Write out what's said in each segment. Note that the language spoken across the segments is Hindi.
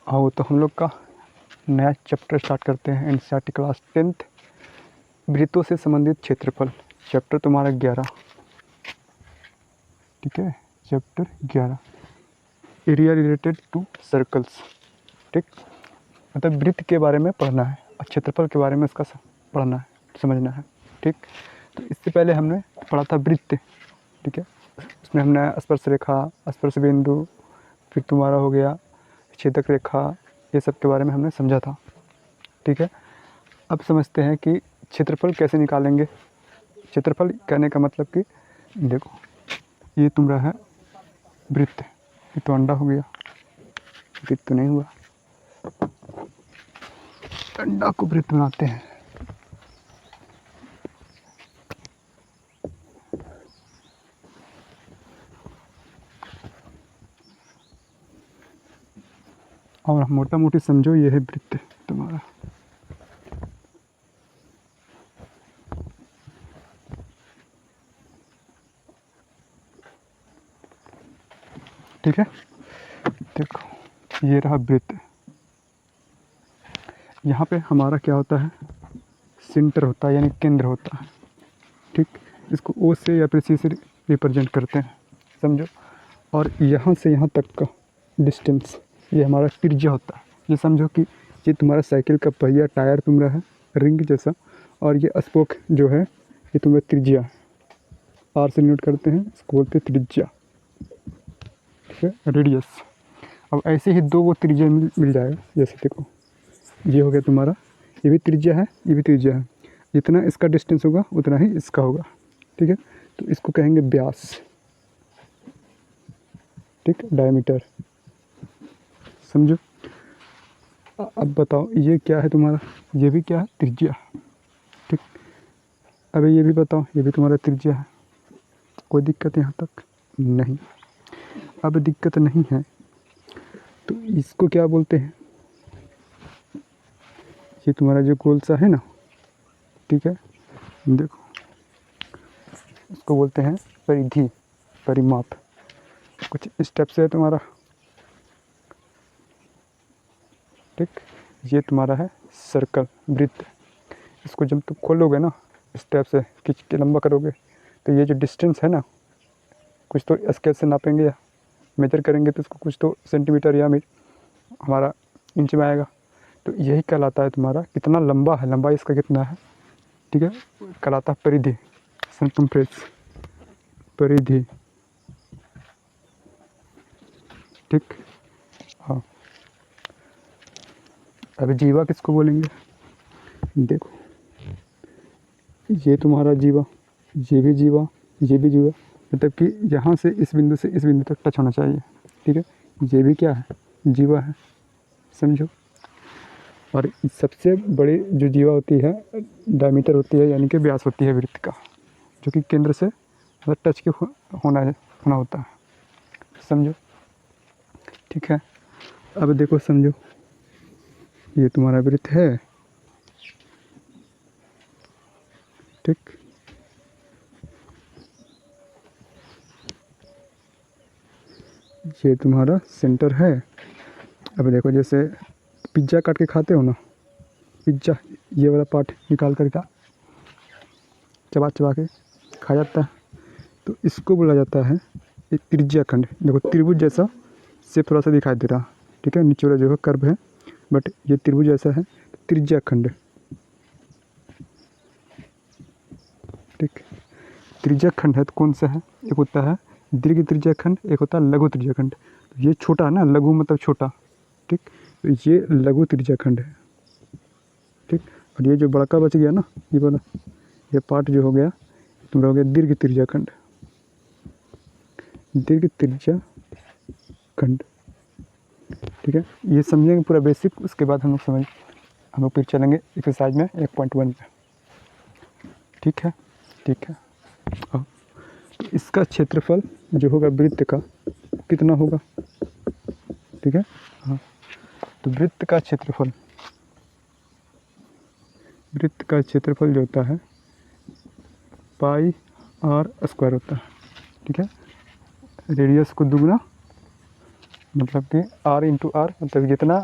आओ तो हम लोग का नया चैप्टर स्टार्ट करते हैं। एनसीईआरटी क्लास 10th वृत्तों से संबंधित क्षेत्रफल, चैप्टर तुम्हारा 11। ठीक है, chapter 11 area related to circles. ठीक, मतलब वृत्त के बारे में पढ़ना है और क्षेत्रफल के बारे में इसका पढ़ना है, समझना है। ठीक, तो इससे पहले हमने पढ़ा था वृत्त। ठीक है, उसमें हमने स्पर्श रेखा, स्पर्श बिंदु, फिर तुम्हारा हो गया छेदक रेखा, ये सब के बारे में हमने समझा था। ठीक है, अब समझते हैं कि क्षेत्रफल कैसे निकालेंगे। क्षेत्रफल कहने का मतलब कि देखो, ये तुम्हारा है वृत्त, ये तो अंडा हो गया, वृत्त तो नहीं हुआ। अंडा को वृत्त बनाते हैं। और मोटा मोटी समझो, ये है वृत्त तुम्हारा। ठीक है, देखो ये रहा वृत्त। यहाँ पे हमारा क्या होता है, सेंटर होता है, यानी केंद्र होता है। ठीक, इसको ओ से या फिर सी से रिप्रेजेंट करते हैं, समझो। और यहाँ से यहाँ तक का डिस्टेंस, ये हमारा त्रिज्या होता है। ये समझो कि ये तुम्हारा साइकिल का पहिया, टायर तुम्हारा है रिंग जैसा, और ये स्पोक जो है ये तुम्हारा त्रिज्या, आर से नोट करते हैं, इसको बोलते हैं त्रिज्या। ठीक है, रेडियस। अब ऐसे ही दो वो त्रिज्या मिल जाएगा। जैसे देखो, ये हो गया तुम्हारा, ये भी त्रिज्या है, ये भी त्रिज्या है। जितना इसका डिस्टेंस होगा उतना ही इसका होगा। ठीक है, तो इसको कहेंगे व्यास। ठीक, डायमीटर, समझो। अब बताओ ये क्या है तुम्हारा, ये भी क्या है, त्रिज्या। ठीक, अब ये भी बताओ, ये भी तुम्हारा त्रिज्या है। कोई दिक्कत यहाँ तक नहीं। अब दिक्कत नहीं है तो इसको क्या बोलते हैं, ये तुम्हारा जो गोल सा है ना, ठीक है, देखो इसको बोलते हैं परिधि, परिमाप। कुछ स्टेप से है तुम्हारा। ठीक, ये तुम्हारा है सर्कल, वृत्त। इसको जब तुम खोलोगे ना, स्टेप से खींच के लंबा करोगे, तो ये जो डिस्टेंस है ना, कुछ तो स्केल से नापेंगे या मेजर करेंगे, तो इसको कुछ तो सेंटीमीटर या हमारा इंच में आएगा। तो यही कहलाता है तुम्हारा कितना लंबा है, लंबाई इसका कितना है। ठीक है, कहलाता है परिधि, सर्कमफ्रेंस, परिधि। ठीक, हाँ। अभी जीवा किसको बोलेंगे, देखो ये तुम्हारा जीवा, ये भी जीवा, ये भी जीवा, मतलब कि यहाँ से इस बिंदु से इस बिंदु तक टच होना चाहिए। ठीक है, ये भी क्या है, जीवा है, समझो। और सबसे बड़ी जो जीवा होती है, डायमीटर होती है, यानी कि व्यास होती है वृत्त का, जो कि केंद्र से मतलब टच के होना होता है, समझो। ठीक है, अब देखो समझो, ये तुम्हारा वृत्त है। ठीक, ये तुम्हारा सेंटर है। अब देखो, जैसे पिज्ज़ा काट के खाते हो ना, पिज्ज़ा ये वाला पार्ट निकाल कर का चबा चबा के खाया जाता है, तो इसको बोला जाता है एक त्रिज्या खंड। देखो त्रिभुज जैसा से थोड़ा सा दिखाई दे रहा। ठीक है, नीचे वाला जो है कर्व है, बट ये त्रिभुज जैसा है, त्रिज्या खंड। ठीक, त्रिज्या खंड है तो कौन सा है, एक होता है दीर्घ त्रिज्या खंड, एक होता है लघु त्रिज्या खंड। तो ये छोटा है ना, लघु मतलब छोटा। ठीक, तो ये लघु त्रिज्या खंड है। ठीक, और ये जो बड़का बच गया ना, ये वाला ये पार्ट जो हो गया तुम्हारा हो गया दीर्घ त्रिज्या खंड, दीर्घ त्रिज्या खंड। ठीक है, ये समझेंगे पूरा बेसिक, उसके बाद हम लोग फिर चलेंगे एक्सरसाइज में 1.1 पे। ठीक है, ठीक है। हाँ, तो इसका क्षेत्रफल जो होगा वृत्त का कितना होगा। ठीक है, हाँ, तो वृत्त का क्षेत्रफल, वृत्त का क्षेत्रफल जो होता है पाई आर स्क्वायर होता है। ठीक है, रेडियस को दुगना मतलब कि r इंटू आर, मतलब जितना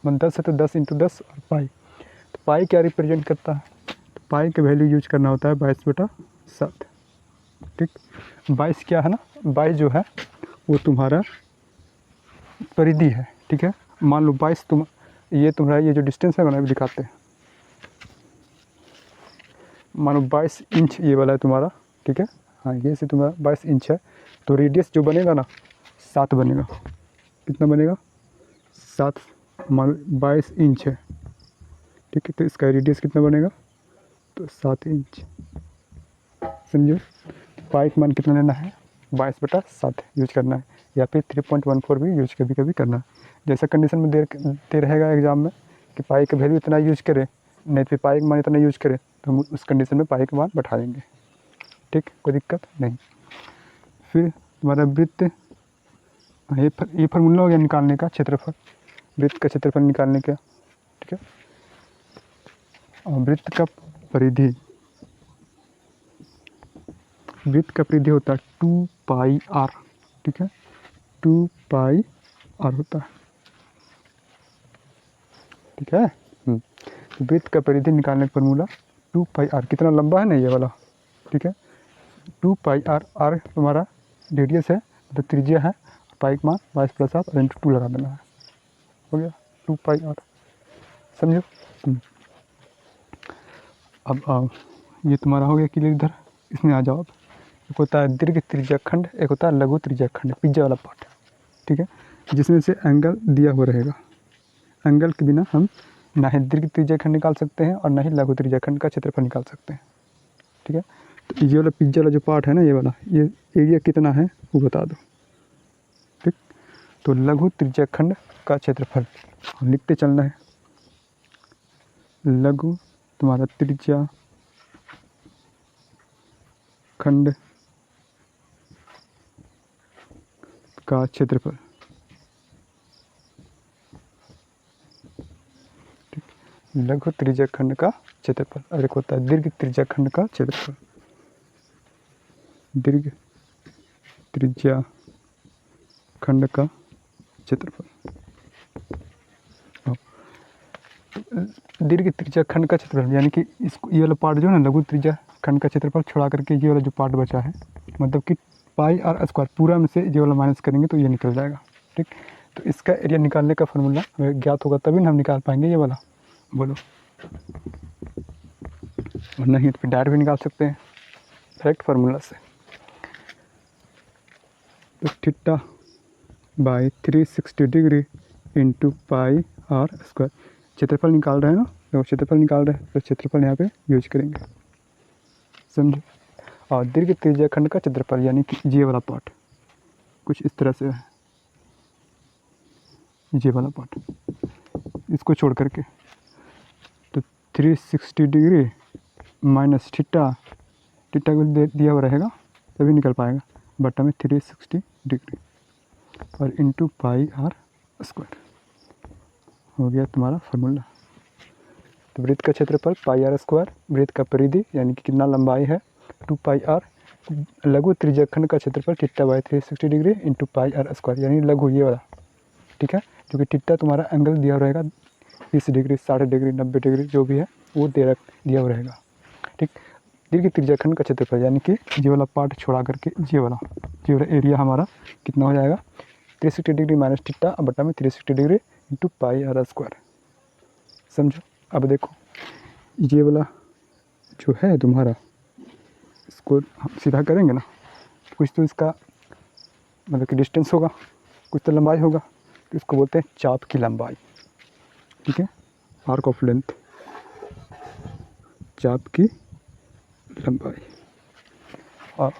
10 है तो 10 इंटू 10 और पाई। तो पाई क्या रिप्रेजेंट करता है, तो पाई का वैल्यू यूज करना होता है 22/7। ठीक, 22 क्या है ना, 22 जो है वो तुम्हारा परिधि है। ठीक है, मान लो 22 ये तुम्हारा ये जो डिस्टेंस है ना अभी दिखाते हैं, मानो 22 इंच ये वाला है तुम्हारा। ठीक है, हाँ ये से तुम्हारा 22 इंच है, तो रेडियस जो बनेगा ना 7 बनेगा। कितना बनेगा, 7। मान 22 इंच है, ठीक है, तो इसका रेडियस कितना बनेगा, तो 7 इंच। समझो, पाई का मान कितना लेना है, 22/7 यूज करना है, या फिर 3.14 भी यूज कभी कभी करना है। जैसा कंडीशन में दे रहेगा एग्जाम में कि पाई का वैल्यू इतना यूज करें, नहीं तो पाई का मान इतना यूज करें, तो हम उस कंडीशन में पाई का मान बैठा देंगे। ठीक, कोई दिक्कत नहीं। फिर तुम्हारा वृत्त, ये फार्मूला हो गया निकालने का क्षेत्रफल, वृत्त का क्षेत्रफल निकालने का। ठीक है, और वृत्त का परिधि, वृत्त का परिधि होता है 2πr। ठीक है, 2πr होता है। ठीक है, तो वृत्त का परिधि निकालने का फॉर्मूला 2πr, कितना लंबा है ना ये वाला। ठीक है, 2πr, r तुम्हारा रेडियस है, मतलब त्रिज्या है, पाई का मान 22/7 और इंटू 2 लगा देना है, हो गया 2πr। समझो। अब ये तुम्हारा हो गया क्लियर। इधर इसमें आ जाओ। अब एक होता है दीर्घ त्रिज्या खंड, एक होता है लघु त्रिज्या खंड, पिज्जा वाला पार्ट। ठीक है, जिसमें से एंगल दिया हुआ रहेगा। एंगल के बिना हम ना ही दीर्घ त्रिज्या खंड निकाल सकते हैं और ना ही लघु त्रिज्या खंड का क्षेत्रफल निकाल सकते हैं। ठीक है, तो ये वाला पिज्जा वाला जो पार्ट है ना, ये वाला, ये एरिया कितना है वो बता दो। ठीक, तो लघु त्रिज्या खंड का क्षेत्रफल लिखते चलना है। लघु तुम्हारा त्रिज्या खंड का क्षेत्रफल। लघु त्रिज्या खंड का क्षेत्रफल, और एक होता है दीर्घ त्रिज्या खंड का क्षेत्रफल। दीर्घ त्रिज्या खंड का क्षेत्रफल, दीर्घ त्रिज्या खंड का क्षेत्रफल यानी कि इसको, ये वाला पार्ट जो है ना लघु त्रिज्या खंड का क्षेत्रफल छोड़ा करके ये वाला जो पार्ट बचा है, मतलब कि पाई आर स्क्वायर पूरा में से ये वाला माइनस करेंगे तो ये निकल जाएगा। ठीक, तो इसका एरिया निकालने का फॉर्मूला हमें ज्ञात होगा तभी ना हम निकाल पाएंगे ये वाला। बोलो, और नहीं तो फिर डायरेक्ट भी निकाल सकते हैं डायरेक्ट फार्मूला से। तो theta by 360 degree into pi are square, क्षेत्रफल निकाल रहे हैं ना, तो क्षेत्रफल निकाल रहे हैं तो क्षेत्रफल यहाँ पे यूज करेंगे। समझो, और दीर्घ त्रिज्या खंड का क्षेत्रफल यानी कि ये वाला पार्ट कुछ इस तरह से है, ये वाला पार्ट, इसको छोड़ करके, तो 360 डिग्री माइनस थीटा, थीटा को दिया हुआ रहेगा तभी निकल पाएगा, बटा में 360 डिग्री और इंटू पाई आर स्क्वायर हो गया तुम्हारा फार्मूला। तो वृत्त का क्षेत्रफल पाई आर स्क्वायर, वृत्त का परिधि यानी कि कितना लंबाई है 2πr, लघु त्रिज्या खंड का क्षेत्रफल theta by 360 degree into pi are square यानी लघु ये वाला। ठीक है, जो कि थीटा तुम्हारा एंगल दिया रहेगा 30 डिग्री, 60 डिग्री, 90 डिग्री जो भी है वो दिया हुआ रहेगा। ठीक, दीर्घ त्रिज्या खंड का क्षेत्रफल यानी कि ये वाला पार्ट छोड़ा करके ये वाला एरिया हमारा कितना हो जाएगा 360 डिग्री माइनस थीटा बटा में 360 degree into pi are square. समझो। अब देखो ये वाला जो है तुम्हारा, इसको हम सीधा करेंगे ना, कुछ तो इसका मतलब कि डिस्टेंस होगा, कुछ तो लंबाई होगा, तो इसको बोलते हैं चाप की लंबाई। ठीक है, आर्क ऑफ लेंथ, चाप की लंबाई, और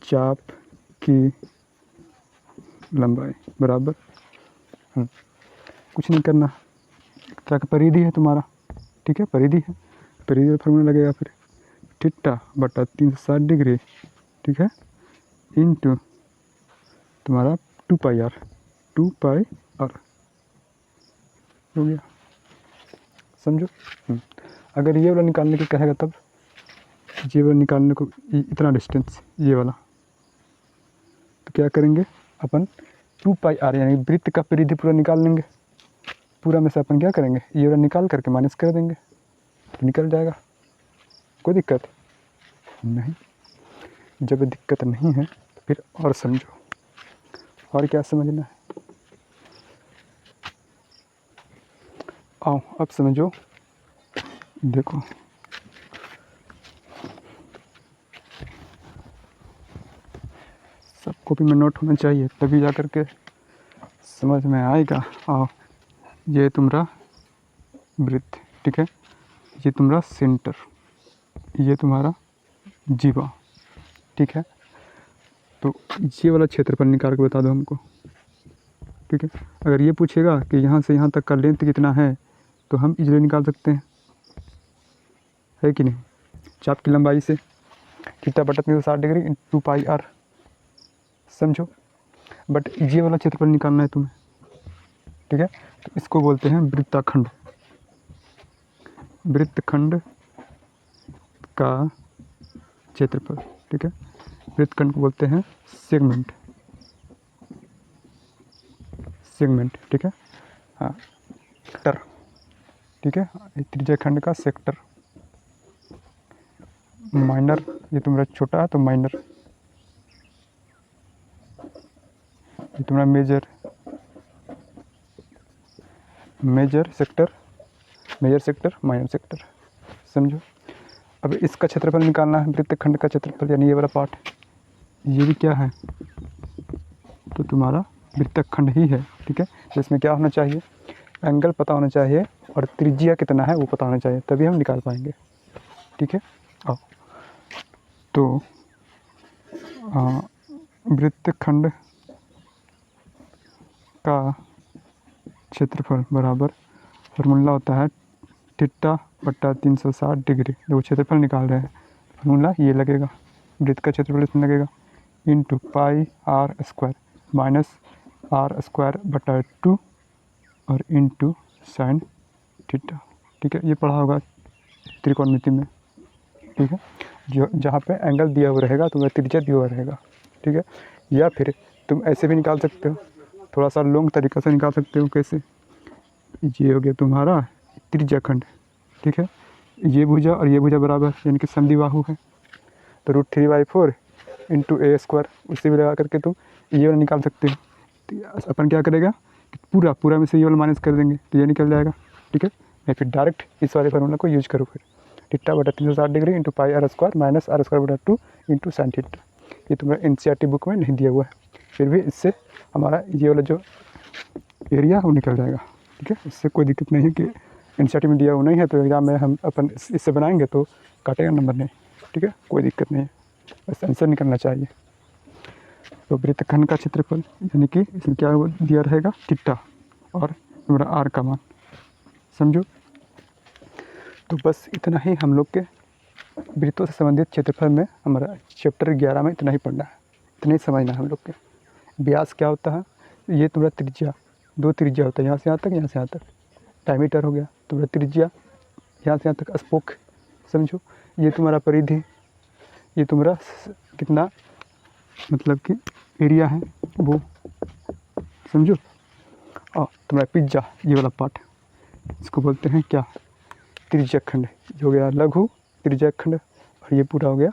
चाप की लंबाई बराबर कुछ नहीं करना, एक तरह का परिधि है तुम्हारा। ठीक है, परिधि है, परिधि का फॉर्मूला लगेगा फिर थीटा बटा 360 डिग्री, ठीक है, इंटू तुम्हारा 2πr हो गया। समझो। अगर ये वाला निकालने को कहेगा तब ये वाला निकालने को इतना डिस्टेंस ये वाला, तो क्या करेंगे अपन 2πr, यानी वृत्त का परिधि पूरा निकाल लेंगे। पूरा में से अपन क्या करेंगे, ये वाला निकाल करके माइनस कर देंगे तो निकल जाएगा। कोई दिक्कत नहीं। जब दिक्कत नहीं है तो फिर और समझो, और क्या समझना है, आओ अब समझो। देखो सबको भी में नोट होना चाहिए, तभी जा कर के समझ में आएगा। आओ, ये तुम्हारा वृत्त, ठीक है, ये तुम्हारा सेंटर, ये तुम्हारा जीवा, ठीक है। तो ये वाला क्षेत्रफल निकाल के बता दो हमको, ठीक है। अगर ये पूछेगा कि यहाँ से यहाँ तक का लेंथ कितना है तो हम इजीली निकाल सकते हैं, है कि नहीं। चाप की लंबाई से थीटा बटा 360 डिग्री × 2πr, समझो। बट ये वाला क्षेत्रफल निकालना है तुम्हें, ठीक है। तो इसको बोलते हैं वृत्तखंड। वृत्तखंड का क्षेत्रफल, ठीक है। वृत्तखंड को बोलते हैं सेगमेंट, सेगमेंट, ठीक है। हाँ, सेक्टर, ठीक है। त्रिज्या खंड का सेक्टर। माइनर, ये तुम्हारा छोटा है तो माइनर, ये तुम्हारा major, major sector, major sector, minor sector, समझो। अब इसका क्षेत्रफल निकालना है, वृत्तखंड का क्षेत्रफल, यानी ये वाला पार्ट, ये भी क्या है तो तुम्हारा वृत्तखंड ही है, ठीक है। तो इसमें क्या होना चाहिए, एंगल पता होना चाहिए और त्रिज्या कितना है वो पता होना चाहिए, तभी हम निकाल पाएंगे, ठीक है। आओ, तो वृत्तखंड का क्षेत्रफल बराबर फार्मूला होता है थीटा बटा 360 डिग्री। देखो क्षेत्रफल निकाल रहे हैं, फार्मूला ये लगेगा, वृत्त का क्षेत्रफल इसमें लगेगा into pi are square minus R square बटा 2 और इंटू साइन थीटा, ठीक है। ये पढ़ा होगा त्रिकोणमिति में, ठीक है। जो जहाँ पे एंगल दिया हुआ रहेगा तो वह त्रिज्या दिया हुआ रहेगा, ठीक है। या फिर तुम ऐसे भी निकाल सकते हो, थोड़ा सा लॉन्ग तरीक़ा से निकाल सकते हो। कैसे, ये हो गया तुम्हारा त्रिज्या खंड, ठीक है। ये भुजा और ये भुजा बराबर, यानी कि समद्विबाहु है, तो √3/4 इंटू a स्क्वायर, उससे भी लगा करके तुम ये वाला निकाल सकते हो। तो अपन क्या करेगा कि पूरा में से ये वाला माइनस कर देंगे तो ये निकल जाएगा, ठीक है। या फिर डायरेक्ट इस वाले फार्मूला को यूज करो, फिर थीटा बटा 360 degree into pi are square minus R square बटा 2 इंटू साइन थीटा। ये तुम्हारा NCERT बुक में नहीं दिया हुआ है, फिर भी इससे हमारा ये वाला जो एरिया वो निकल जाएगा, ठीक है। इससे कोई दिक्कत नहीं है कि NCERT में दिया हुआ नहीं है तो एग्जाम में हम अपन इससे बनाएंगे तो काटेगा नंबर नहीं, ठीक है। कोई दिक्कत नहीं है, बस आंसर निकलना चाहिए। तो वृत्तखंड का क्षेत्रफल यानी कि इसमें क्या दिया रहेगा, थीटा और तुम्हारा आर का मान, समझो। तो बस इतना ही हम लोग के वृत्तों से संबंधित क्षेत्रफल में, हमारा चैप्टर 11 में इतना ही पढ़ना है, इतना ही समझना है हम लोग के। व्यास क्या होता है, ये तुम्हारा त्रिज्या, 2 त्रिज्या होता है, यहाँ से यहाँ तक, यहाँ से यहाँ तक, डायमीटर हो गया तुम्हारा त्रिज्या, यहाँ से यहाँ तक स्पोक, समझो। ये तुम्हारा परिधि, ये तुम्हारा कितना मतलब कि एरिया है वो, समझो। और तुम्हारा पिज्जा, ये वाला पार्ट, इसको बोलते हैं क्या, त्रिज्याखंड। ये हो गया लघु त्रिज्याखंड और ये पूरा हो गया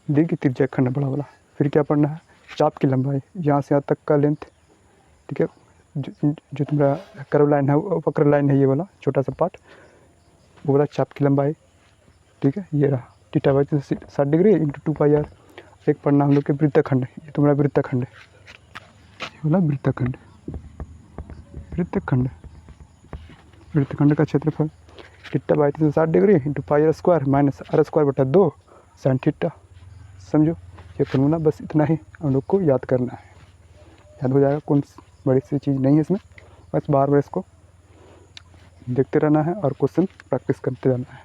दीर्घ त्रिज्याखंड बड़ा वाला। फिर क्या पढ़ना है, चाप की लंबाई, यहाँ से यहाँ तक का लेंथ, ठीक है। जो तुम्हारा कर्व लाइन है, वक्र लाइन है, ये वाला छोटा सा पार्ट, वो वाला चाप की लंबाई, ठीक है। ये रहा थीटा बटा 360 डिग्री इंटू 2πr। एक पढ़ना हम लोग के वृत्तखंड, ये तुम्हारा वृत्तखंड, ये वाला वृत्तखंड, वृत्तखंड, वृत्तखंड का क्षेत्रफल थीटा बटा 360 degree into pi square minus R square बटा 2 साइन थीटा, समझो। ये फॉर्मूला बस इतना ही हम लोग को याद करना है, याद हो जाएगा, कौन बड़ी सी चीज़ नहीं है इसमें, बस बार बार इसको देखते रहना है और क्वेश्चन प्रैक्टिस करते रहना है।